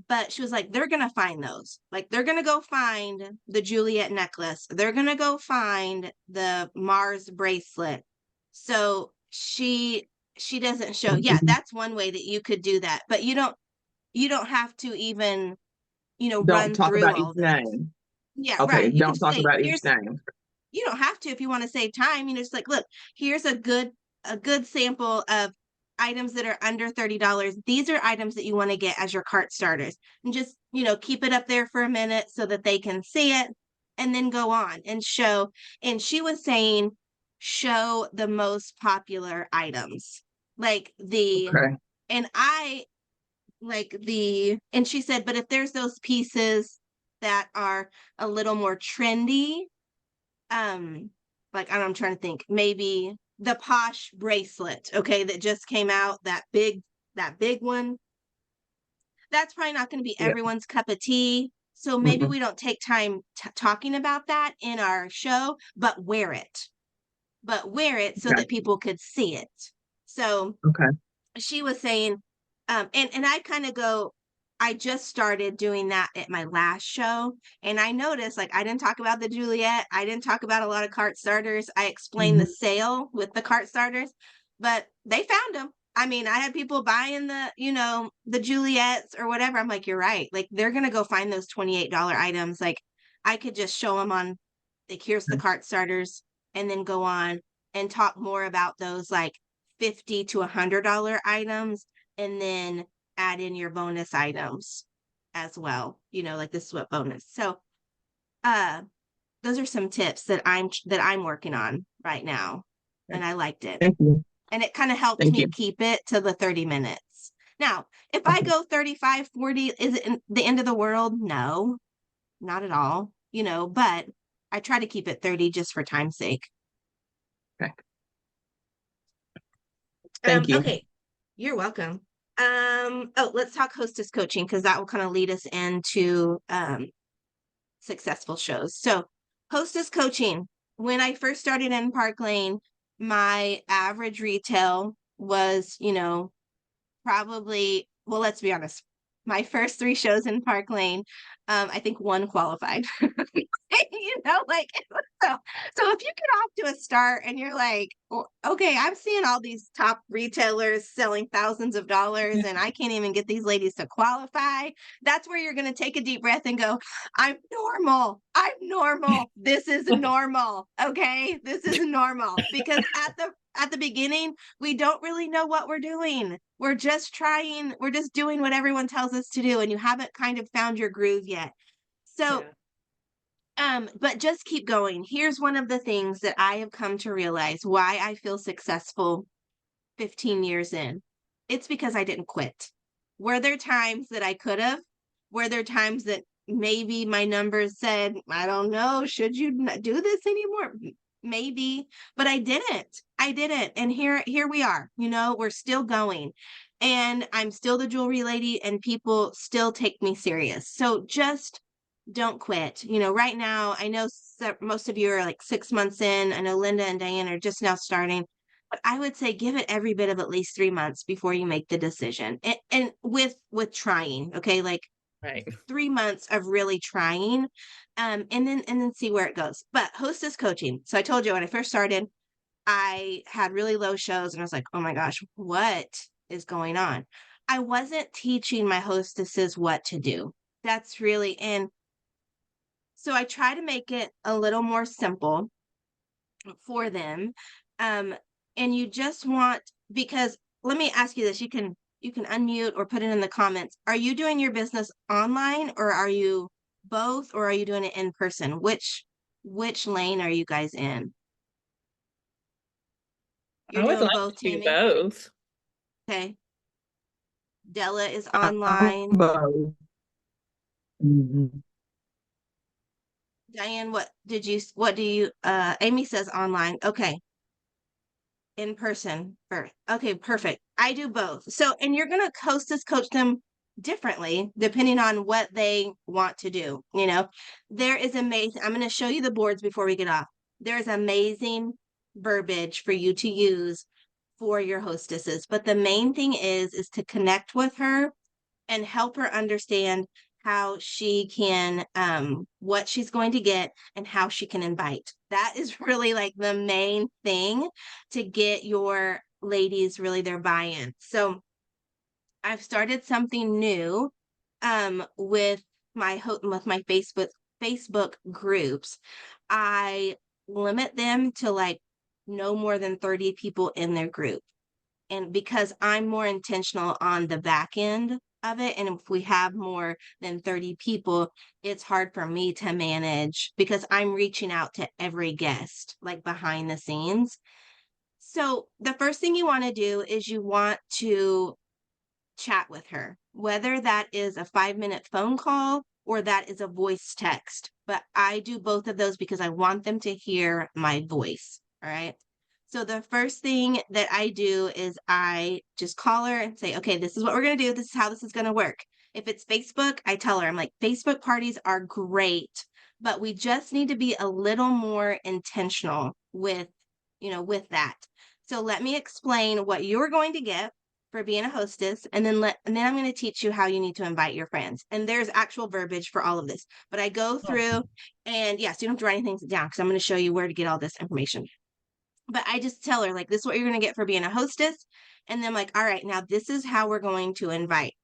but she was like, they're gonna find those. Like they're gonna go find the Juliet necklace. They're gonna go find the Mars bracelet. So she doesn't show. Yeah, Mhm. that's one way that you could do that. But you don't have to even, Don't run talk through about each all those. name. Yeah, Okay. right. You can Don't just talk say, about each here's name. you don't have to if you want to save time. Just like, look, here's a good sample of items that are under $30. These are items that you want to get as your cart starters. And just, keep it up there for a minute so that they can see it and then go on and show. And she was saying, show the most popular items. Like Okay. and I and she said, but if there's those pieces that are a little more trendy, like I'm trying to think, maybe the Posh bracelet, okay, that just came out, that big one, that's probably not going to be Yeah. everyone's cup of tea. So maybe Mm-mm. we don't take time talking about that in our show, but wear it so Okay. that people could see it. So Okay. she was saying, and I kind of go, I just started doing that at my last show, and I noticed like I didn't talk about the Juliet, I didn't talk about a lot of cart starters. I explained the Mhm. sale with the cart starters, but they found them. I mean, I had people buying the Juliets or whatever. I'm like, you're right. Like they're gonna go find those $28 items. Like I could just show them on, like, here's the cart starters, and then go on and talk more about those like $50 to $100 items, and then add in your bonus items as well. Like this is what bonus. So, uh, those are some tips that I'm working on right now, Okay. and I liked it, Thank you. and it kind of helped Thank me you. keep it to the 30 minutes. Now, if I Okay. go 35, 40, is it the end of the world? No, not at all. But I try to keep it 30 just for time's sake. Okay. Thank you. Okay. You're welcome. Let's talk hostess coaching because that will kind of lead us into successful shows. So, hostess coaching. When I first started in Park Lane, my average retail was, probably, well, let's be honest. My first 3 shows in Park Lane, I think 1 qualified. Like, so if you get off to a start and you're like, "Well, okay, I'm seeing all these top retailers selling thousands of dollars and I can't even get these ladies to qualify," that's where you're gonna take a deep breath and go, "I'm normal. I'm normal. This is normal, okay? This is normal." Because at the beginning, we don't really know what we're doing. We're just doing what everyone tells us to do, and you haven't kind of found your groove yet. So, Yeah. but just keep going. Here's one of the things that I have come to realize why I feel successful 15 years in. It's because I didn't quit. Were there times that I could have? Were there times that maybe my numbers said, I don't know, should you not do this anymore? Maybe, but I didn't. I didn't. And here we are. We're still going. And I'm still the jewelry lady and people still take me serious. So just don't quit. Right now, I know most of you are like 6 months in. I know Linda and Diane are just now starting, but I would say give it every bit of at least 3 months before you make the decision. And with trying, okay, like Right. 3 months of really trying, and then see where it goes. But hostess coaching. So I told you when I first started, I had really low shows, and I was like, oh my gosh, what is going on? I wasn't teaching my hostesses what to do. That's really, and so I try to make it a little more simple for them. Um, and you just want, because let me ask you this, you can unmute or put it in the comments. Are you doing your business online, or are you both, or are you doing it in person? Which lane are you guys in? You're I would doing like both, to do Tammy? both. Okay. Della is I'm online. both. Mhm. Diane, what do you, Amy says online. Okay. In person first. Okay, perfect. I do both. So, and you're going to hostess coach them differently depending on what they want to do. There is amazing. I'm going to show you the boards before we get off. There's amazing verbiage for you to use for your hostesses. But the main thing is to connect with her and help her understand how she can, what she's going to get and how she can invite. That is really like the main thing to get your ladies really their buy-in. So I've started something new with my Facebook groups. I limit them to like no more than 30 people in their group. And because I'm more intentional on the back end of it, and if we have more than 30 people, it's hard for me to manage because I'm reaching out to every guest, like behind the scenes. So the first thing you want to do is you want to chat with her, whether that is a 5-minute phone call or that is a voice text. But I do both of those because I want them to hear my voice. All right. So the first thing that I do is I just call her and say, okay, this is what we're going to do. This is how this is going to work. If it's Facebook, I tell her, I'm like, Facebook parties are great, but we just need to be a little more intentional with that. So let me explain what you're going to get for being a hostess, and then I'm going to teach you how you need to invite your friends. And there's actual verbiage for all of this, but I go through, and yes, you don't have to write anything down because I'm going to show you where to get all this information. But I just tell her, like, this is what you're going to get for being a hostess. And then I'm like, all right, now this is how we're going to invite.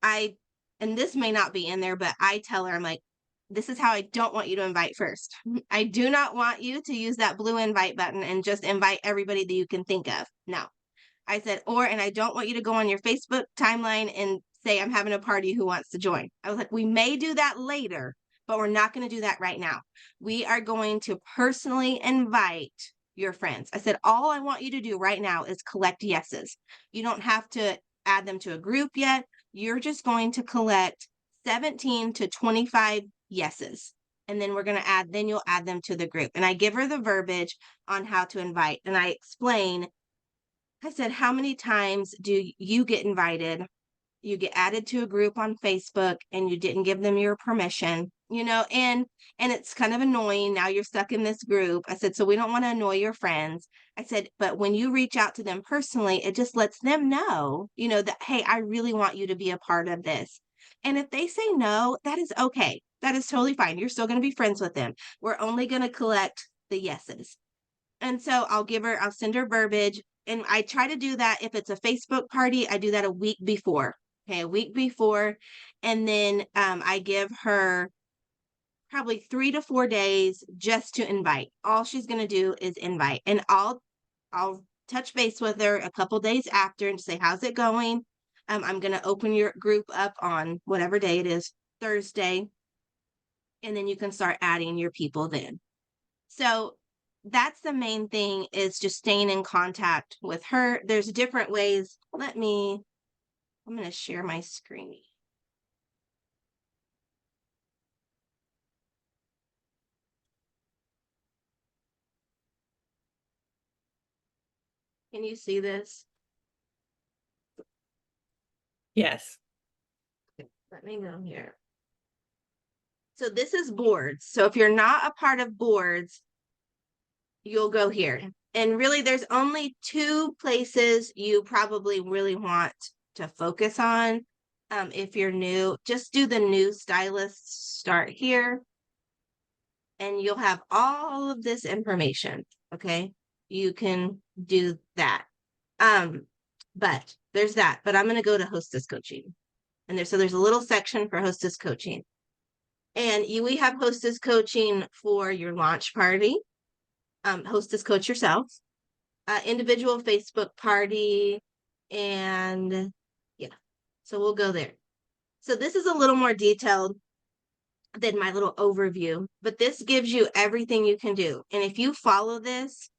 And this may not be in there, but I tell her, I'm like, this is how I don't want you to invite first. I do not want you to use that blue invite button and just invite everybody that you can think of. No. I said, and I don't want you to go on your Facebook timeline and say, I'm having a party, who wants to join? I was like, we may do that later, but we're not going to do that right now. We are going to personally invite your friends. I said, all I want you to do right now is collect yeses. You don't have to add them to a group yet. You're just going to collect 17 to 25 yeses. And then you'll add them to the group. And I give her the verbiage on how to invite. And I explain, I said, how many times do you get invited you get added to a group on Facebook and you didn't give them your permission, and it's kind of annoying. Now you're stuck in this group. I said, so we don't want to annoy your friends. I said, but when you reach out to them personally, it just lets them know, that, hey, I really want you to be a part of this. And if they say no, that is okay. That is totally fine. You're still going to be friends with them. We're only going to collect the yeses. And so I'll send her verbiage. And I try to do that. If it's a Facebook party, I do that a week before. Okay, a week before. And then I give her probably 3 to 4 days just to invite. All she's going to do is invite. And I'll touch base with her a couple days after and say, how's it going? I'm going to open your group up on whatever day it is, Thursday. And then you can start adding your people then. So that's the main thing, is just staying in contact with her. There's different ways. I'm going to share my screen. Can you see this? Yes. Let me go here. So this is boards. So if you're not a part of boards, you'll go here. And really, there's only 2 places you probably really want to focus on. If you're new, just do the new stylist, start here. And you'll have all of this information. Okay. You can do that. But there's that. But I'm going to go to hostess coaching. And there's a little section for hostess coaching. And we have hostess coaching for your launch party. Hostess coach yourself, individual Facebook party, and yeah, so we'll go there. So this is a little more detailed than my little overview, but this gives you everything you can do. And if you follow this,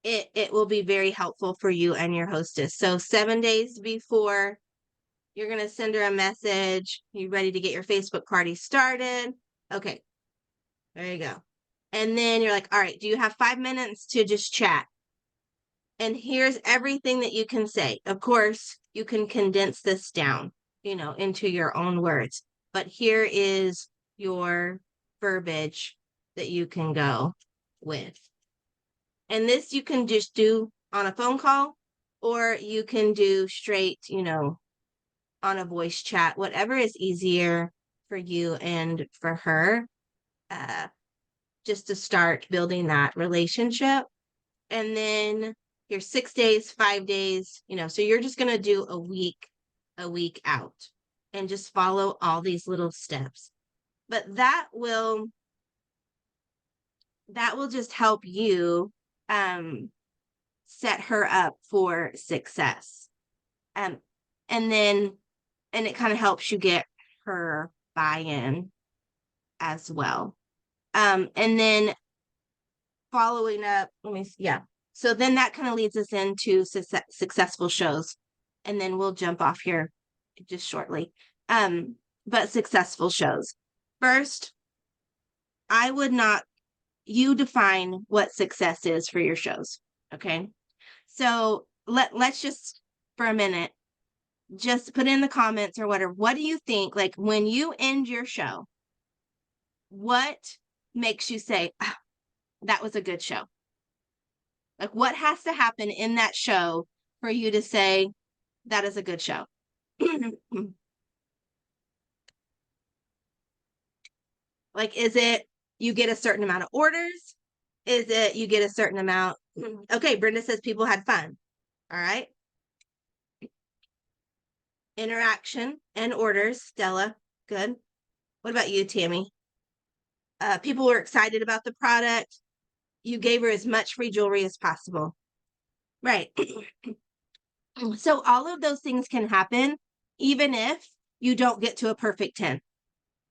it will be very helpful for you and your hostess. So 7 days before, you're going to send her a message. You ready to get your Facebook party started? Okay, there you go. And then you're like, all right, do you have 5 minutes to just chat? And here's everything that you can say. Of course, you can condense this down, into your own words. But here is your verbiage that you can go with. And this you can just do on a phone call, or you can do straight, on a voice chat, whatever is easier for you and for her. Just to start building that relationship. And then here's 6 days, 5 days, so you're just going to do a week out and just follow all these little steps. But that will just help you set her up for success. And it kind of helps you get her buy-in as well. And then following up, so then that kind of leads us into successful shows. And then we'll jump off here just shortly. But successful shows. First, you define what success is for your shows. Okay. So let's just, for a minute, just put in the comments or whatever. What do you think, like when you end your show, what makes you say, oh, that was a good show? Like, what has to happen in that show for you to say that is a good show? Like, is it you get a certain amount of orders? Is it you get a certain amount? Okay, Brenda says people had fun. All right. Interaction and orders. Stella, good. What about you, Tammy? People were excited about the product. You gave her as much free jewelry as possible. Right. So all of those things can happen even if you don't get to a perfect 10.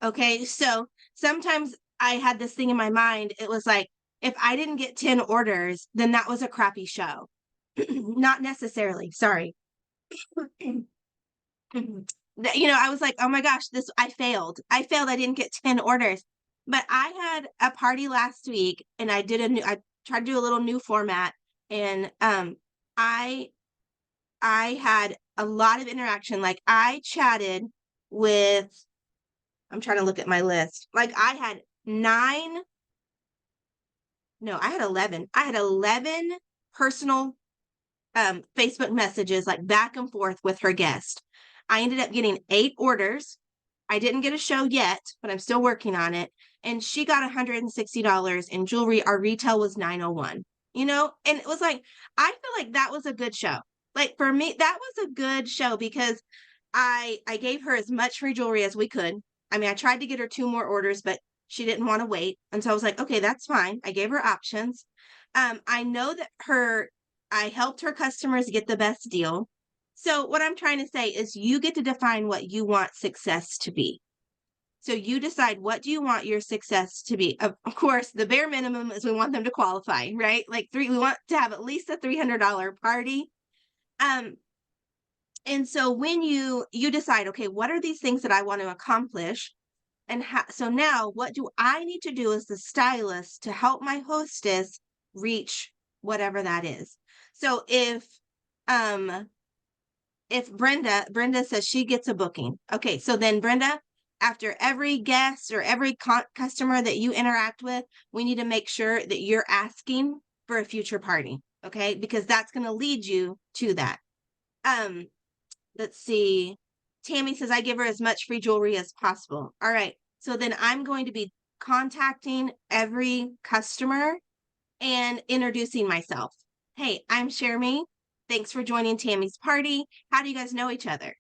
Okay. So sometimes I had this thing in my mind. It was like, if I didn't get 10 orders, then that was a crappy show. Not necessarily. Sorry. I was like, oh my gosh, I failed. I didn't get 10 orders. But I had a party last week and I tried to do a little new format, and I had a lot of interaction. Like I chatted with, I'm trying to look at my list. Like I had 11. I had 11 personal Facebook messages, like back and forth with her guest. I ended up getting 8 orders. I didn't get a show yet, but I'm still working on it. And she got $160 in jewelry. Our retail was $901, and it was like, I feel like that was a good show. Like for me, that was a good show because I gave her as much free jewelry as we could. I mean, I tried to get her 2 more orders, but she didn't want to wait. And so I was like, okay, that's fine. I gave her options. I know that I helped her customers get the best deal. So what I'm trying to say is you get to define what you want success to be. So you decide, what do you want your success to be? Of course, the bare minimum is we want them to qualify, right? Like we want to have at least a $300 party. And so when you decide, okay, what are these things that I want to accomplish? And so now what do I need to do as the stylist to help my hostess reach whatever that is? So if Brenda says she gets a booking, okay, so then Brenda, after every guest or every customer that you interact with, we need to make sure that you're asking for a future party, okay? Because that's going to lead you to that. Let's see. Tammy says, I give her as much free jewelry as possible. All right. So then I'm going to be contacting every customer and introducing myself. Hey, I'm Shermy. Thanks for joining Tammy's party. How do you guys know each other?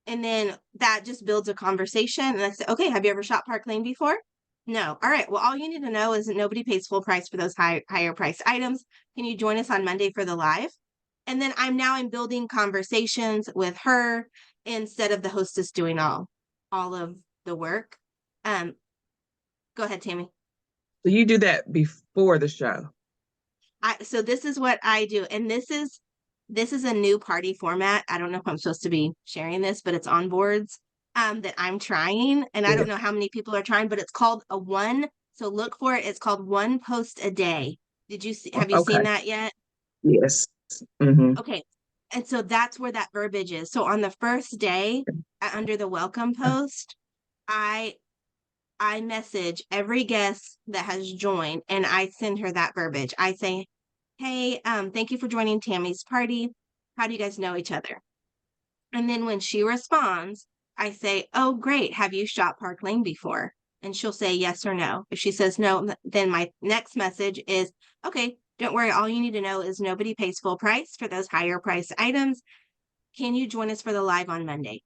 And then that just builds a conversation. And I say, okay, have you ever shopped Park Lane before? No. All right. Well, all you need to know is that nobody pays full price for those higher priced items. Can you join us on Monday for the live? And then I'm building conversations with her instead of the hostess doing all of the work. Go ahead, Tammy. So you do that before the show. So this is what I do. And this is a new party format. I don't know if I'm supposed to be sharing this, but it's on boards that I'm trying. And I don't know how many people are trying, but it's called a one. So look for it. It's called one post a day. Have you seen that yet? Yes. Mm-hmm. Okay. And so that's where that verbiage is. So on the first day, under the welcome post, I message every guest that has joined and I send her that verbiage. I say, hey, thank you for joining Tammy's party. How do you guys know each other? And then when she responds, I say, oh, great. Have you shopped Park Lane before? And she'll say yes or no. If she says no, then my next message is, okay, don't worry. All you need to know is nobody pays full price for those higher priced items. Can you join us for the live on Monday?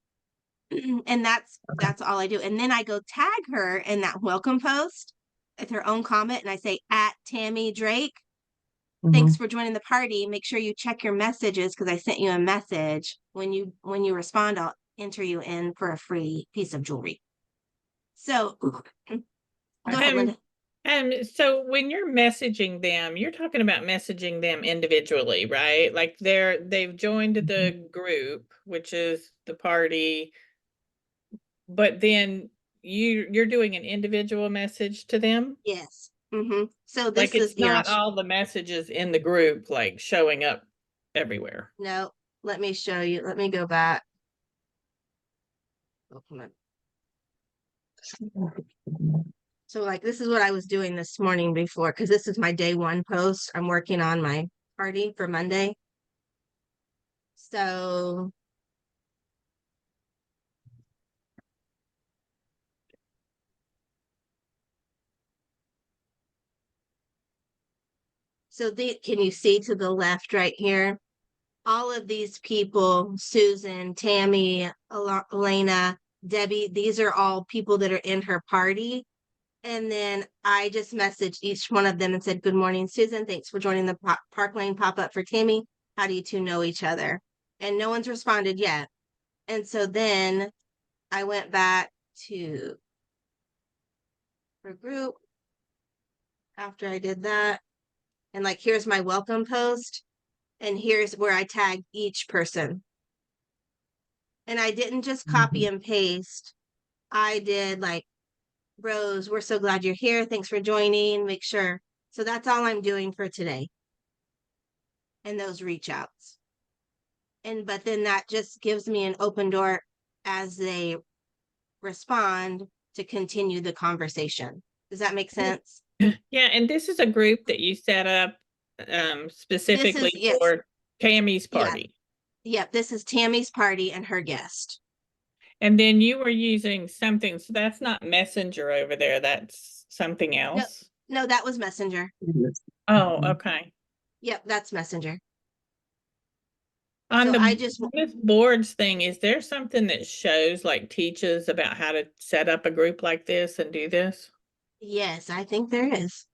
And that's all I do. And then I go tag her in that welcome post with her own comment. And I say, at Tammy Drake, thanks for joining the party. Make sure you check your messages because I sent you a message. When you respond, I'll enter you in for a free piece of jewelry. So go ahead, Linda. So when you're messaging them, you're talking about messaging them individually, right? Like they've joined the group, which is the party, but then you're doing an individual message to them? Yes. So this like is it's not all the messages in the group like showing up everywhere. No, let me show you. Let me go back. Oh, come on. So like this is what I was doing this morning before, because this is my day one post. I'm working on my party for Monday. So can you see to the left right here? All of these people, Susan, Tammy, Elena, Debbie, these are all people that are in her party. And then I just messaged each one of them and said, good morning, Susan. Thanks for joining the Park Lane pop-up for Tammy. How do you two know each other? And no one's responded yet. And so then I went back to her group after I did that. And like, here's my welcome post. And here's where I tagged each person. And I didn't just copy and paste. I did like, Rose, we're so glad you're here. Thanks for joining. Make sure. So that's all I'm doing for today. And those reach outs. but then that just gives me an open door as they respond to continue the conversation. Does that make sense? Yeah, and this is a group that you set up specifically yes. for Tammy's Yeah. party. Yep, this is Tammy's party and her guest. And then you were using something, so that's not Messenger over there, that's something else. No, that was Messenger. Oh, okay. Yep, that's Messenger. On So the I just this boards thing, is there something that shows, like, teaches about how to set up a group like this and do this? yes, I think there is.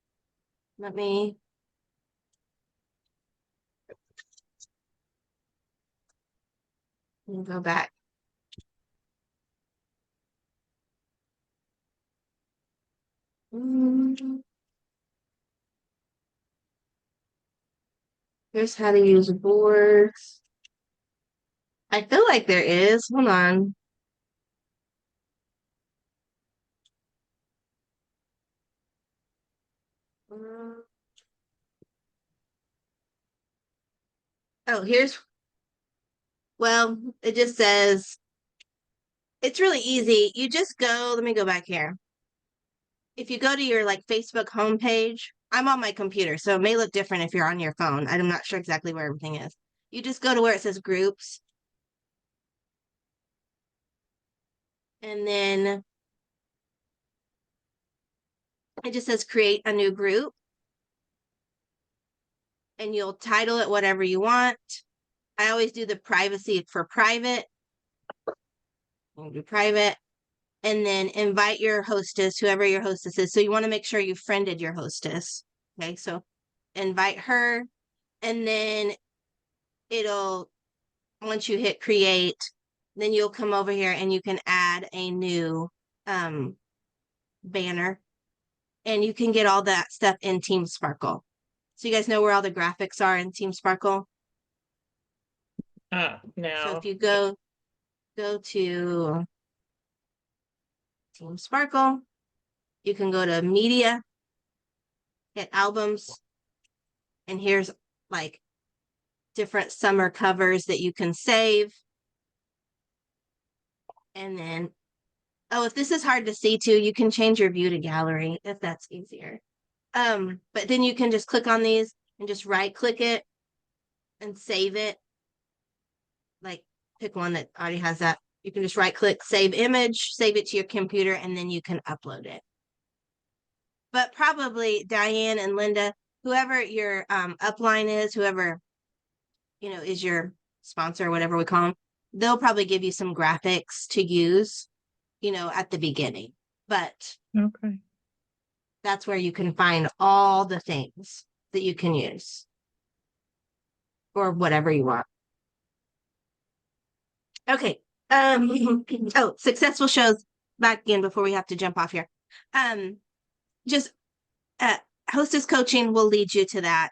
Let me go back. Here's how to use boards. I feel like there is. Hold on. Oh, well, it just says, it's really easy. You just go, let me go back here. If you go to your like Facebook homepage, I'm on my computer, so it may look different if you're on your phone. I'm not sure exactly where everything is. You just go to where it says groups. And then it just says create a new group. And you'll title it whatever you want. I always do the privacy for private. I'll do private. And then invite your hostess, whoever your hostess is. So you want to make sure you friended your hostess. Okay, so invite her. And then once you hit create, then you'll come over here and you can add a new banner. And you can get all that stuff in Team Sparkle. So you guys know where all the graphics are in Team Sparkle? No. So if you go to Team Sparkle, you can go to media, hit albums, and here's like different summer covers that you can save. And then, oh, if this is hard to see too, you can change your view to gallery if that's easier. But then you can just click on these and just right click it and save it. Like pick one that already has that. You can just right click, save image, save it to your computer, and then you can upload it. But probably Diane and Linda, whoever your upline is, whoever, is your sponsor, whatever we call them, they'll probably give you some graphics to use, at the beginning. But Okay. that's where you can find all the things that you can use or whatever you want. Okay. Oh, successful shows back again before we have to jump off here. Just hostess coaching will lead you to that.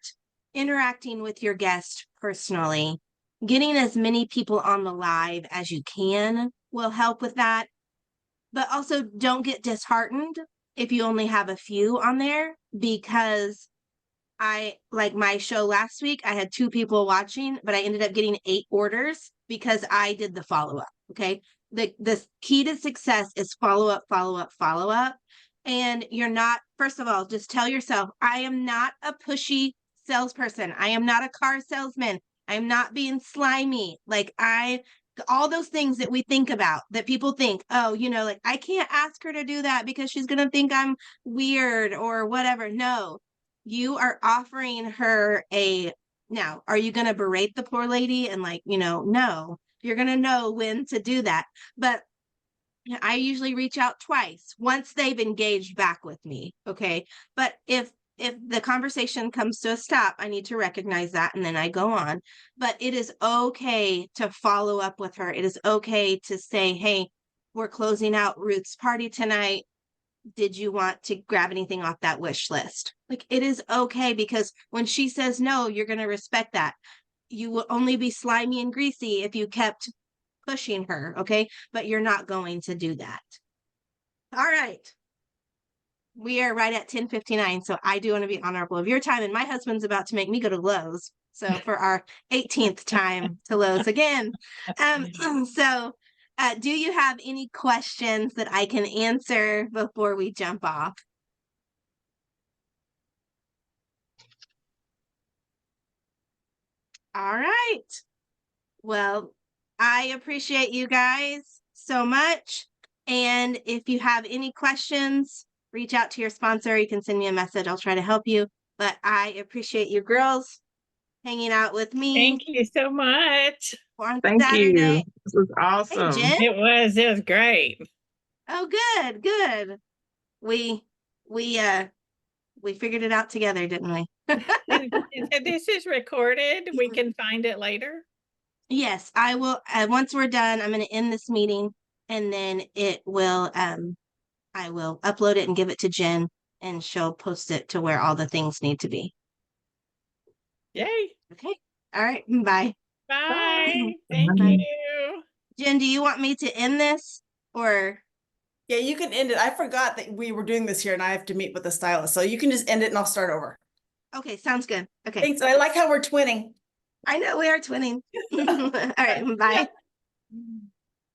Interacting with your guest personally, getting as many people on the live as you can will help with that. But also don't get disheartened if you only have a few on there, because like my show last week, I had 2 people watching, but I ended up getting 8 orders because I did the follow-up. Okay. The key to success is follow up, follow up, follow up. And you're not, first of all, just tell yourself, I am not a pushy salesperson. I am not a car salesman. I'm not being slimy. Like all those things that we think about, that people think, oh, like I can't ask her to do that because she's going to think I'm weird or whatever. No, you are offering her now, are you going to berate the poor lady and no, you're going to know when to do that. But I usually reach out twice once they've engaged back with me. Okay. But if the conversation comes to a stop, I need to recognize that and then I go on. But it is okay to follow up with her. It is okay to say, hey, we're closing out Ruth's party tonight. Did you want to grab anything off that wish list? Like, it is okay, because when she says no, you're going to respect that. You will only be slimy and greasy if you kept pushing her. Okay. But you're not going to do that. All right. We are right at 10:59. So I do want to be honorable of your time. And my husband's about to make me go to Lowe's. So for our 18th time to Lowe's again. So do you have any questions that I can answer before we jump off? All right. Well, I appreciate you guys so much. And if you have any questions, reach out to your sponsor. You can send me a message. I'll try to help you. But I appreciate you girls hanging out with me Thank you so much. on Thank Saturday. you. This was Hey, awesome. Jen. It was great. Oh, good, good. We figured it out together, didn't we? And this is recorded. We can find it later. Yes, I will. Once we're done, I'm going to end this meeting, and then it will. I will upload it and give it to Jen, and she'll post it to where all the things need to be. Yay. Okay. All right. Bye. Bye. Thank Bye. you. Jen, do you want me to end this or? Yeah, you can end it. I forgot that we were doing this here and I have to meet with the stylist. So you can just end it and I'll start over. Okay, sounds good. Okay. Thanks. I like how we're twinning. I know we are twinning. All right. Bye.